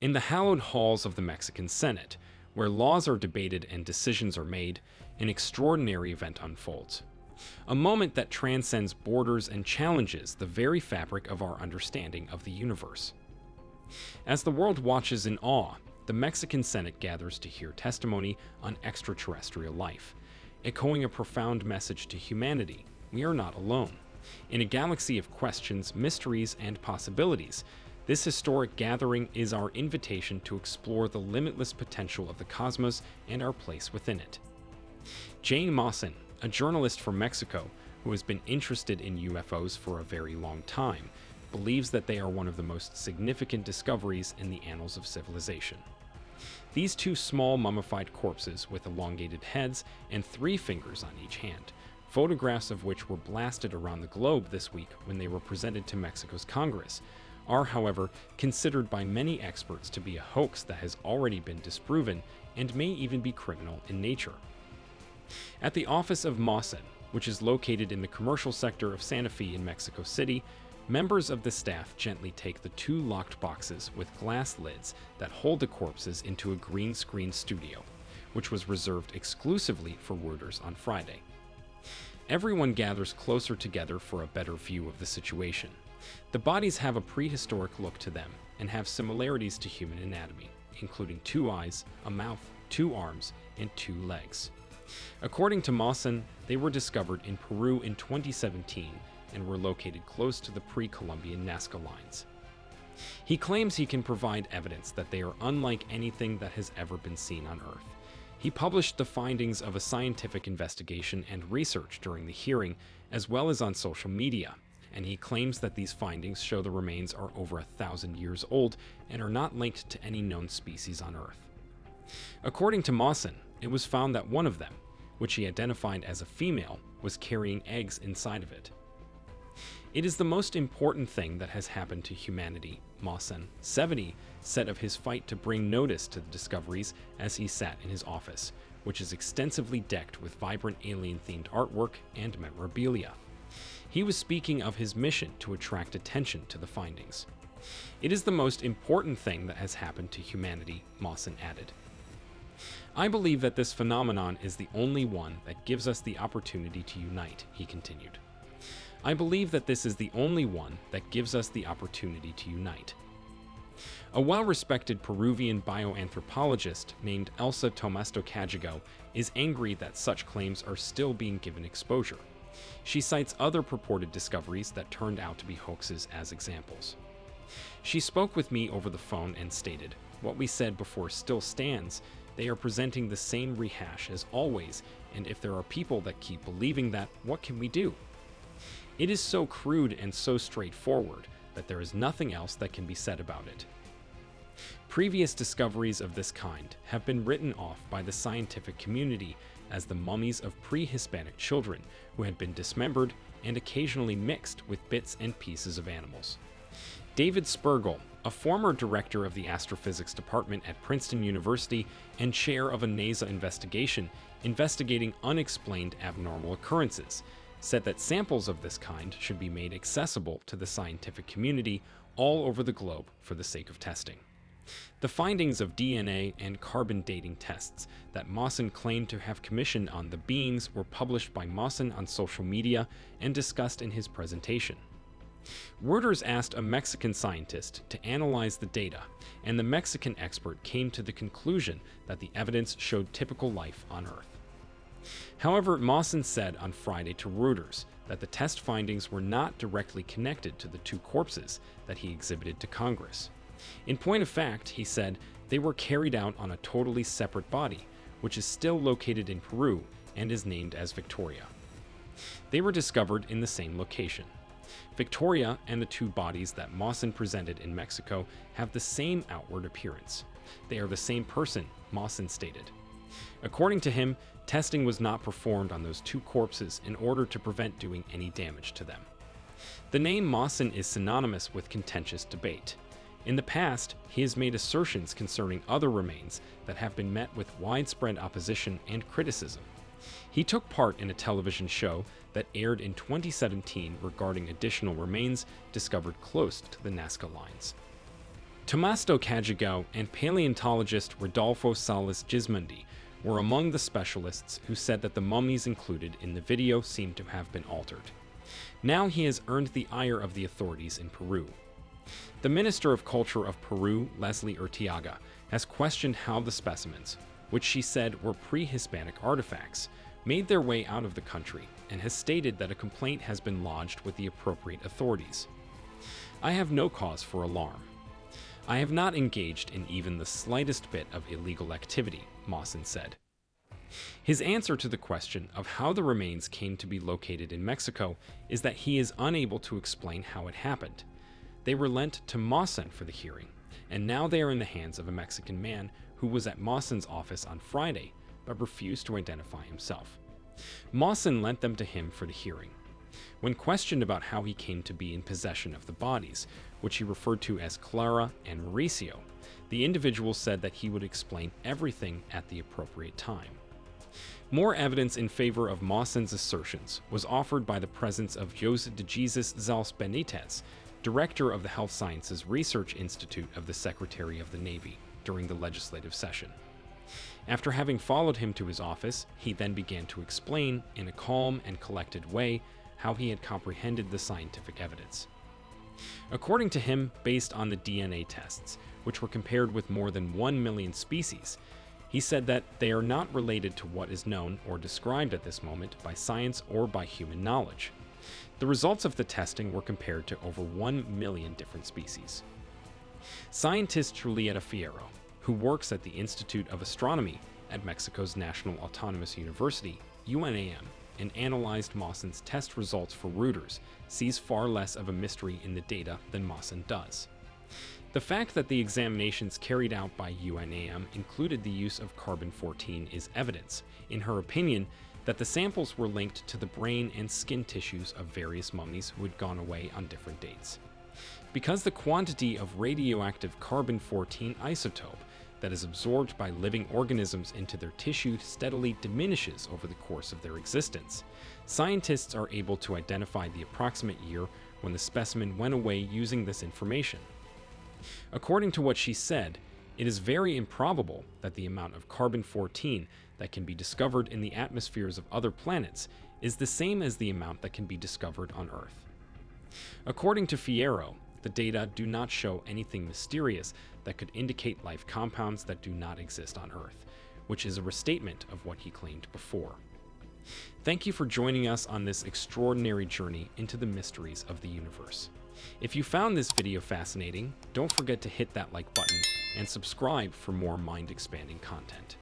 in the hallowed halls of the Mexican Senate, where laws are debated and decisions are made, an extraordinary event unfolds. A moment that transcends borders and challenges the very fabric of our understanding of the universe. As the world watches in awe, the Mexican Senate gathers to hear testimony on extraterrestrial life, echoing a profound message to humanity: we are not alone. In a galaxy of questions, mysteries, and possibilities, this historic gathering is our invitation to explore the limitless potential of the cosmos and our place within it. Jane Mawson, a journalist from Mexico who has been interested in UFOs for a very long time, believes that they are one of the most significant discoveries in the annals of civilization. These two small mummified corpses with elongated heads and 3 fingers on each hand, photographs of which were blasted around the globe this week when they were presented to Mexico's Congress, are, however, considered by many experts to be a hoax that has already been disproven and may even be criminal in nature. At the office of Mawson, which is located in the commercial sector of Santa Fe in Mexico City, members of the staff gently take the 2 locked boxes with glass lids that hold the corpses into a green screen studio, which was reserved exclusively for Reuters on Friday. Everyone gathers closer together for a better view of the situation. The bodies have a prehistoric look to them and have similarities to human anatomy, including 2 eyes, a mouth, 2 arms, and 2 legs. According to Mawson, they were discovered in Peru in 2017 and were located close to the pre-Columbian Nazca lines. He claims he can provide evidence that they are unlike anything that has ever been seen on Earth. He published the findings of a scientific investigation and research during the hearing, as well as on social media, and he claims that these findings show the remains are over 1,000 years old and are not linked to any known species on Earth. According to Mawson, it was found that one of them, which he identified as a female, was carrying eggs inside of it. It is the most important thing that has happened to humanity, Mawson, 70, said of his fight to bring notice to the discoveries as he sat in his office, which is extensively decked with vibrant alien-themed artwork and memorabilia. He was speaking of his mission to attract attention to the findings. It is the most important thing that has happened to humanity, Mawson added. I believe that this phenomenon is the only one that gives us the opportunity to unite, he continued. I believe that this is the only one that gives us the opportunity to unite. A well-respected Peruvian bioanthropologist named Elsa Tomasto-Cajigo is angry that such claims are still being given exposure. She cites other purported discoveries that turned out to be hoaxes as examples. She spoke with me over the phone and stated, "What we said before still stands. They are presenting the same rehash as always, and if there are people that keep believing that, what can we do?" It is so crude and so straightforward that there is nothing else that can be said about it. Previous discoveries of this kind have been written off by the scientific community as the mummies of pre-Hispanic children who had been dismembered and occasionally mixed with bits and pieces of animals. David Spergel, a former director of the astrophysics department at Princeton University and chair of a NASA investigation investigating unexplained abnormal occurrences, said that samples of this kind should be made accessible to the scientific community all over the globe for the sake of testing. The findings of DNA and carbon dating tests that Mawson claimed to have commissioned on the beings were published by Mawson on social media and discussed in his presentation. Reuters asked a Mexican scientist to analyze the data, and the Mexican expert came to the conclusion that the evidence showed typical life on Earth. However, Mawson said on Friday to Reuters that the test findings were not directly connected to the 2 corpses that he exhibited to Congress. In point of fact, he said, they were carried out on a totally separate body, which is still located in Peru and is named as Victoria. They were discovered in the same location. Victoria and the 2 bodies that Mawson presented in Mexico have the same outward appearance. They are the same person, Mawson stated. According to him, testing was not performed on those 2 corpses in order to prevent doing any damage to them. The name Mawson is synonymous with contentious debate. In the past, he has made assertions concerning other remains that have been met with widespread opposition and criticism. He took part in a television show that aired in 2017 regarding additional remains discovered close to the Nazca lines. Tomasto Cagigao and paleontologist Rodolfo Salas Gismondi were among the specialists who said that the mummies included in the video seemed to have been altered. Now he has earned the ire of the authorities in Peru. The Minister of Culture of Peru, Leslie Urtiaga, has questioned how the specimens, which she said were pre-Hispanic artifacts, made their way out of the country, and has stated that a complaint has been lodged with the appropriate authorities. "I have no cause for alarm. I have not engaged in even the slightest bit of illegal activity," Mawson said. His answer to the question of how the remains came to be located in Mexico is that he is unable to explain how it happened. They were lent to Mawson for the hearing, and now they are in the hands of a Mexican man who was at Mawson's office on Friday but refused to identify himself. Mawson lent them to him for the hearing. When questioned about how he came to be in possession of the bodies, which he referred to as Clara and Mauricio, the individual said that he would explain everything at the appropriate time. More evidence in favor of Mawson's assertions was offered by the presence of Jose de Jesus Zals Benitez, director of the Health Sciences Research Institute of the Secretary of the Navy, during the legislative session. After having followed him to his office, he then began to explain, in a calm and collected way, how he had comprehended the scientific evidence. According to him, based on the DNA tests, which were compared with more than 1 million species, he said that they are not related to what is known or described at this moment by science or by human knowledge. The results of the testing were compared to over 1 million different species. Scientist Julieta Fierro, who works at the Institute of Astronomy at Mexico's National Autonomous University, UNAM, and analyzed Mawson's test results for Reuters, sees far less of a mystery in the data than Mawson does. The fact that the examinations carried out by UNAM included the use of carbon-14 is evidence, in her opinion, that the samples were linked to the brain and skin tissues of various mummies who had gone away on different dates. Because the quantity of radioactive carbon-14 isotope that is absorbed by living organisms into their tissue steadily diminishes over the course of their existence, scientists are able to identify the approximate year when the specimen went away using this information. According to what she said, it is very improbable that the amount of carbon-14 that can be discovered in the atmospheres of other planets is the same as the amount that can be discovered on Earth. According to Fierro, the data do not show anything mysterious that could indicate life compounds that do not exist on Earth, which is a restatement of what he claimed before. Thank you for joining us on this extraordinary journey into the mysteries of the universe. If you found this video fascinating, don't forget to hit that like button and subscribe for more mind-expanding content.